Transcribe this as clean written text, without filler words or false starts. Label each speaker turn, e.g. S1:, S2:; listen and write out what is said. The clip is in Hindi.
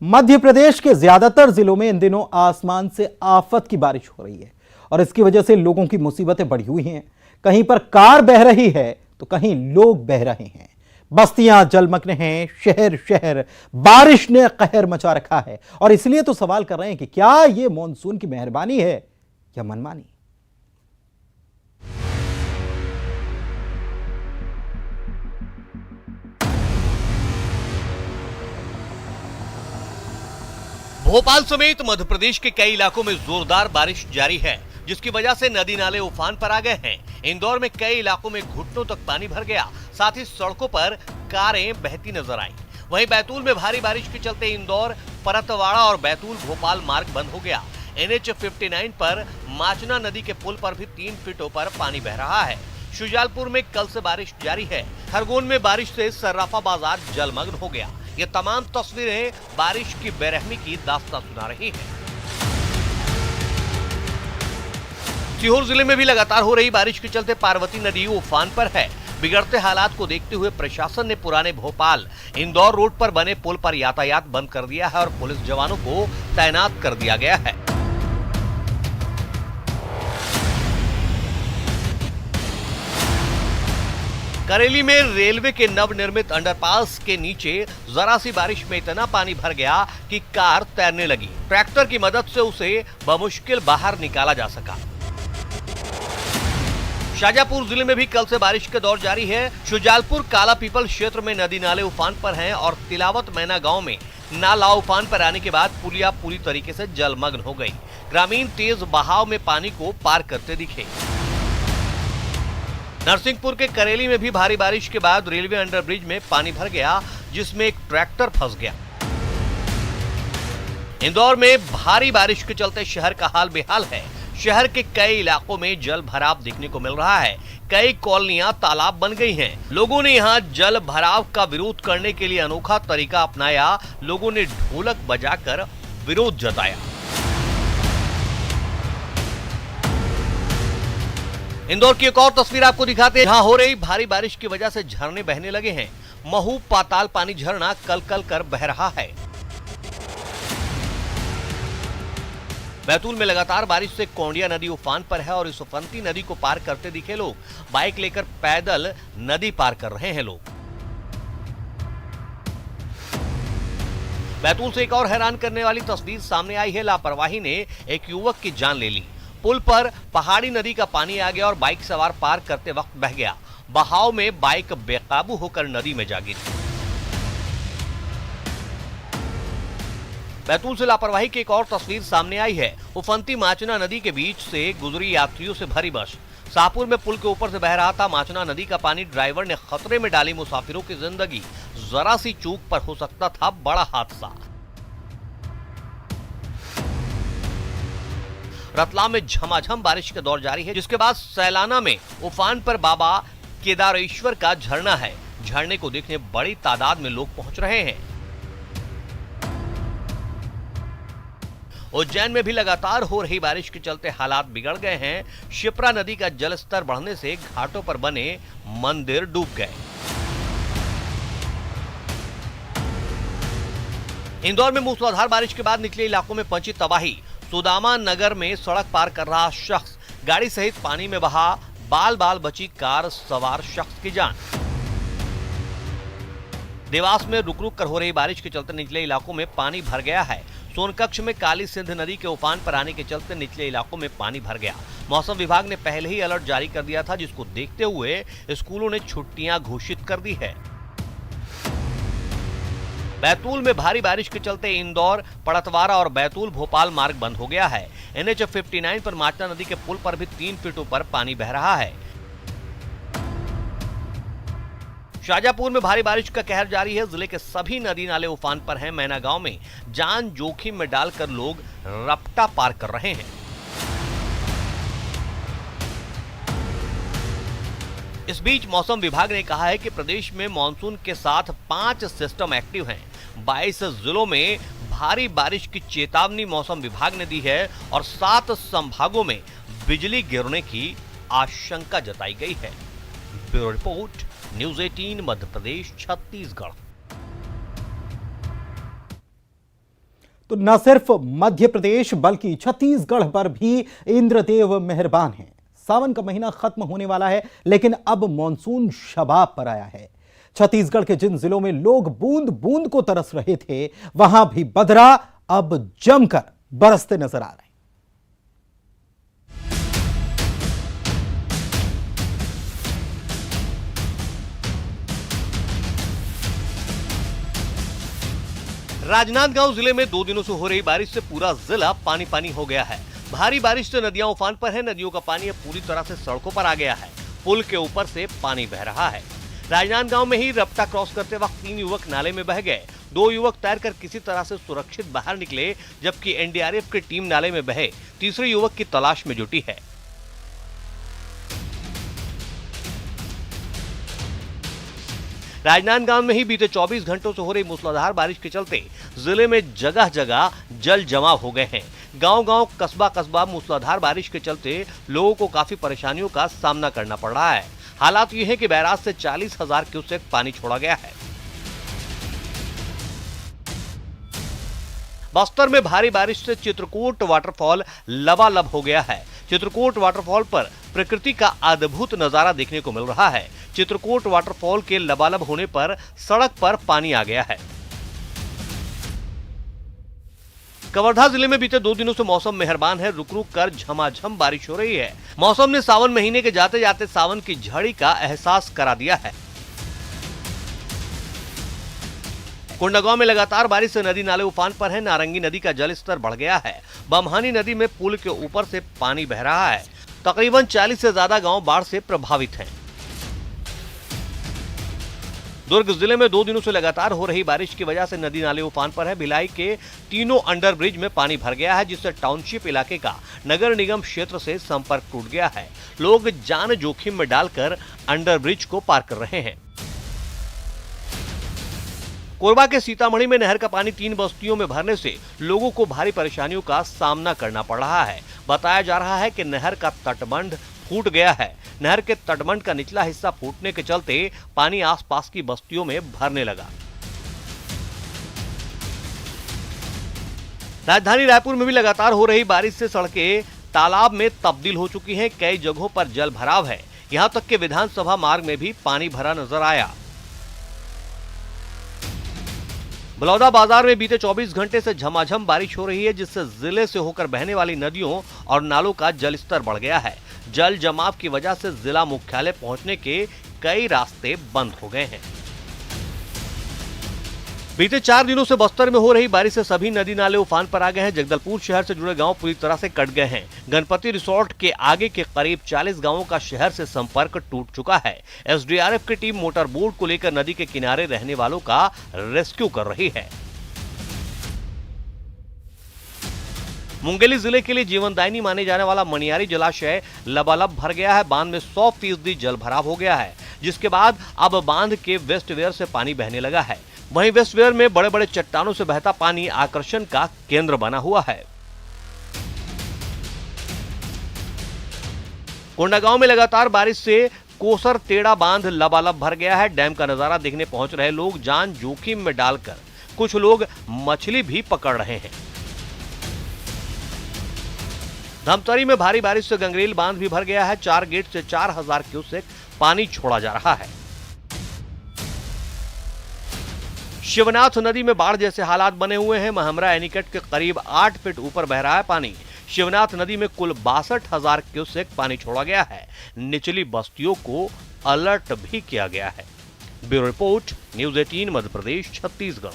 S1: मध्य प्रदेश के ज्यादातर जिलों में इन दिनों आसमान से आफत की बारिश हो रही है और इसकी वजह से लोगों की मुसीबतें बढ़ी हुई हैं। कहीं पर कार बह रही है तो कहीं लोग बह रहे हैं। बस्तियां जलमग्न हैं, शहर शहर बारिश ने कहर मचा रखा है और इसलिए तो सवाल कर रहे हैं कि क्या यह मॉनसून की मेहरबानी है या मनमानी।
S2: भोपाल समेत मध्य प्रदेश के कई इलाकों में जोरदार बारिश जारी है, जिसकी वजह से नदी नाले उफान पर आ गए हैं। इंदौर में कई इलाकों में घुटनों तक पानी भर गया, साथ ही सड़कों पर कारें बहती नजर आईं। वहीं बैतूल में भारी बारिश के चलते इंदौर परतवाड़ा और बैतूल भोपाल मार्ग बंद हो गया। NH 59 पर माचना नदी के पुल पर भी 3 फीटों पर पानी बह रहा है। शुजालपुर में कल से बारिश जारी है। खरगोन में बारिश से सर्राफा बाजार जलमग्न हो गया। ये तमाम तस्वीरें बारिश की बेरहमी की दास्तां सुना रही हैं। सीहोर जिले में भी लगातार हो रही बारिश के चलते पार्वती नदी उफान पर है। बिगड़ते हालात को देखते हुए प्रशासन ने पुराने भोपाल इंदौर रोड पर बने पुल पर यातायात बंद कर दिया है और पुलिस जवानों को तैनात कर दिया गया है। करेली में रेलवे के नवनिर्मित अंडरपास के नीचे जरा सी बारिश में इतना पानी भर गया कि कार तैरने लगी। ट्रैक्टर की मदद से उसे बमुश्किल बाहर निकाला जा सका। शाजापुर जिले में भी कल से बारिश का दौर जारी है। शुजालपुर काला पीपल क्षेत्र में नदी नाले उफान पर हैं और तिलावत मैना गांव में नाला उफान पर आने के बाद पुलिया पूरी तरीके से जलमग्न हो गई। ग्रामीण तेज बहाव में पानी को पार करते दिखे। नरसिंहपुर के करेली में भी भारी बारिश के बाद रेलवे अंडरब्रिज में पानी भर गया, जिसमें एक ट्रैक्टर फंस गया। इंदौर में भारी बारिश के चलते शहर का हाल बेहाल है। शहर के कई इलाकों में जल भराव देखने को मिल रहा है। कई कॉलोनियां तालाब बन गई हैं। लोगों ने यहां जल भराव का विरोध करने के लिए अनोखा तरीका अपनाया। लोगों ने ढोलक बजाकर विरोध जताया। इंदौर की एक और तस्वीर आपको दिखाते हैं, जहां हो रही भारी बारिश की वजह से झरने बहने लगे हैं। महू पाताल पानी झरना कल कल कर बह रहा है। बैतूल में लगातार बारिश से कोंडिया नदी उफान पर है और इस उफनती नदी को पार करते दिखे लोग। बाइक लेकर पैदल नदी पार कर रहे हैं लोग। बैतूल से एक और हैरान करने वाली तस्वीर सामने आई है। लापरवाही ने एक युवक की जान ले ली। पुल पर पहाड़ी नदी का पानी आ गया और बाइक सवार पार करते वक्त बह गया। बहाव में बाइक बेकाबू होकर नदी में जा गिरी। बैतूल से लापरवाही की एक और तस्वीर सामने आई है। उफनती माचना नदी के बीच से गुजरी यात्रियों से भरी बस। शाहपुर में पुल के ऊपर से बह रहा था माचना नदी का पानी। ड्राइवर ने खतरे में डाली मुसाफिरों की जिंदगी। जरा सी चूक पर हो सकता था बड़ा हादसा। रतलाम में झमाझम बारिश का दौर जारी है, जिसके बाद सैलाना में उफान पर बाबा केदारेश्वर का झरना है। झरने को देखने बड़ी तादाद में लोग पहुंच रहे हैं। उज्जैन में भी लगातार हो रही बारिश के चलते हालात बिगड़ गए हैं। शिप्रा नदी का जलस्तर बढ़ने से घाटों पर बने मंदिर डूब गए। इंदौर में मूसलाधार बारिश के बाद निचले इलाकों में पहुंची तबाही। सुदामा नगर में सड़क पार कर रहा शख्स गाड़ी सहित पानी में बहा। बाल बाल बची कार सवार शख्स की जान। देवास में रुक रुक कर हो रही बारिश के चलते निचले इलाकों में पानी भर गया है। सोनकच्छ में काली सिंध नदी के उफान पर आने के चलते निचले इलाकों में पानी भर गया। मौसम विभाग ने पहले ही अलर्ट जारी कर दिया था, जिसको देखते हुए स्कूलों ने छुट्टियां घोषित कर दी है। बैतूल में भारी बारिश के चलते इंदौर परतवाड़ा और बैतूल भोपाल मार्ग बंद हो गया है। NH 59 पर माचना नदी के पुल पर भी 3 फीटों पर पानी बह रहा है। शाजापुर में भारी बारिश का कहर जारी है। जिले के सभी नदी नाले उफान पर हैं। मैना गांव में जान जोखिम में डालकर लोग रपटा पार कर रहे हैं। इस बीच मौसम विभाग ने कहा है कि प्रदेश में मानसून के साथ 5 सिस्टम एक्टिव हैं। 22 जिलों में भारी बारिश की चेतावनी मौसम विभाग ने दी है और 7 संभागों में बिजली गिरने की आशंका जताई गई है। Bureau report, news 18 Madhya Pradesh Chhattisgarh.
S1: तो न सिर्फ मध्य प्रदेश बल्कि छत्तीसगढ़ पर भी इंद्रदेव मेहरबान हैं। सावन का महीना खत्म होने वाला है, लेकिन अब मॉनसून शबाब पर आया है। छत्तीसगढ़ के जिन जिलों में लोग बूंद बूंद को तरस रहे थे, वहां भी बदरा अब जमकर बरसते नजर आ रहे हैं।
S2: राजनांदगांव जिले में 2 दिनों से हो रही बारिश से पूरा जिला पानी पानी हो गया है। भारी बारिश से नदियां उफान पर है। नदियों का पानी अब पूरी तरह से सड़कों पर आ गया है। पुल के ऊपर से पानी बह रहा है। राजनांदगांव में ही रपटा क्रॉस करते वक्त 3 युवक नाले में बह गए। 2 युवक तैरकर किसी तरह से सुरक्षित बाहर निकले, जबकि एनडीआरएफ की टीम नाले में बहे तीसरे युवक की तलाश में जुटी है। राजनांदगांव में ही बीते 24 घंटों से हो रही मूसलाधार बारिश के चलते जिले में जगह जगह जल जमाव हो गए हैं। गांव-गांव, कस्बा-कस्बा मूसलाधार बारिश के चलते लोगों को काफी परेशानियों का सामना करना पड़ रहा है। हालात ये है कि बैराज से 40,000 क्यूसेक पानी छोड़ा गया है। बस्तर में भारी बारिश से चित्रकूट वाटरफॉल लबालब हो गया है। चित्रकूट वाटरफॉल पर प्रकृति का अद्भुत नजारा देखने को मिल रहा है। चित्रकूट वाटरफॉल के लबालब होने पर सड़क पर पानी आ गया है। कवर्धा जिले में बीते 2 दिनों से मौसम मेहरबान है। रुक रुक कर झमाझम बारिश हो रही है। मौसम ने सावन महीने के जाते जाते सावन की झड़ी का एहसास करा दिया है। कोंडागांव में लगातार बारिश से नदी नाले उफान पर है। नारंगी नदी का जल स्तर बढ़ गया है। बमहानी नदी में पुल के ऊपर से पानी बह रहा है। तकरीबन 40 से ज्यादा गांव बाढ़ से प्रभावित हैं। दुर्ग जिले में 2 दिनों से लगातार हो रही बारिश की वजह से नदी नाले उफान पर है। भिलाई के तीनों अंडरब्रिज में पानी भर गया है, जिससे टाउनशिप इलाके का नगर निगम क्षेत्र से संपर्क टूट गया है। लोग जान जोखिम में डालकर अंडरब्रिज को पार कर रहे हैं। कोरबा के सीतामढ़ी में नहर का पानी 3 बस्तियों में भरने से लोगों को भारी परेशानियों का सामना करना पड़ रहा है। बताया जा रहा है कि नहर का तटबंध फूट गया है। नहर के तटबंध का निचला हिस्सा फूटने के चलते पानी आसपास की बस्तियों में भरने लगा। राजधानी रायपुर में भी लगातार हो रही बारिश से सड़कें तालाब में तब्दील हो चुकी हैं। कई जगहों पर जल भराव है। यहां तक कि विधानसभा मार्ग में भी पानी भरा नजर आया। बलौदा बाजार में बीते 24 घंटे से झमाझम बारिश हो रही है, जिससे जिले से होकर बहने वाली नदियों और नालों का जलस्तर बढ़ गया है। जल जमाव की वजह से जिला मुख्यालय पहुंचने के कई रास्ते बंद हो गए हैं। बीते 4 दिनों से बस्तर में हो रही बारिश से सभी नदी नाले उफान पर आ गए हैं। जगदलपुर शहर से जुड़े गांव पूरी तरह से कट गए हैं। गणपति रिसोर्ट के आगे के करीब 40 गांवों का शहर से संपर्क टूट चुका है। एसडीआरएफ की टीम मोटर बोट को लेकर नदी के किनारे रहने वालों का रेस्क्यू कर रही है। मुंगेली जिले के लिए जीवनदायिनी माने जाने वाला मनियारी जलाशय लबालब भर गया है। बांध में 100% जल भराव हो गया है, जिसके बाद अब बांध के वेस्ट वेयर से पानी बहने लगा है। वहीं वेस्ट वेयर में बड़े बड़े चट्टानों से बहता पानी आकर्षण का केंद्र बना हुआ है। कोंडागांव में लगातार बारिश से कोसर टेड़ा बांध लबालब भर गया है। डैम का नजारा देखने पहुंच रहे लोग जान जोखिम में डालकर कुछ लोग मछली भी पकड़ रहे हैं। धमतरी में भारी बारिश से गंगरेल बांध भी भर गया है। 4 गेट से 4000 क्यूसेक पानी छोड़ा जा रहा है। शिवनाथ नदी में बाढ़ जैसे हालात बने हुए हैं। महमरा एनीकट के करीब 8 फीट ऊपर बह रहा है पानी। शिवनाथ नदी में कुल 62,000 क्यूसेक पानी छोड़ा गया है। निचली बस्तियों को अलर्ट भी किया गया है। Bureau report, news 18 Madhya Pradesh, Chhattisgarh.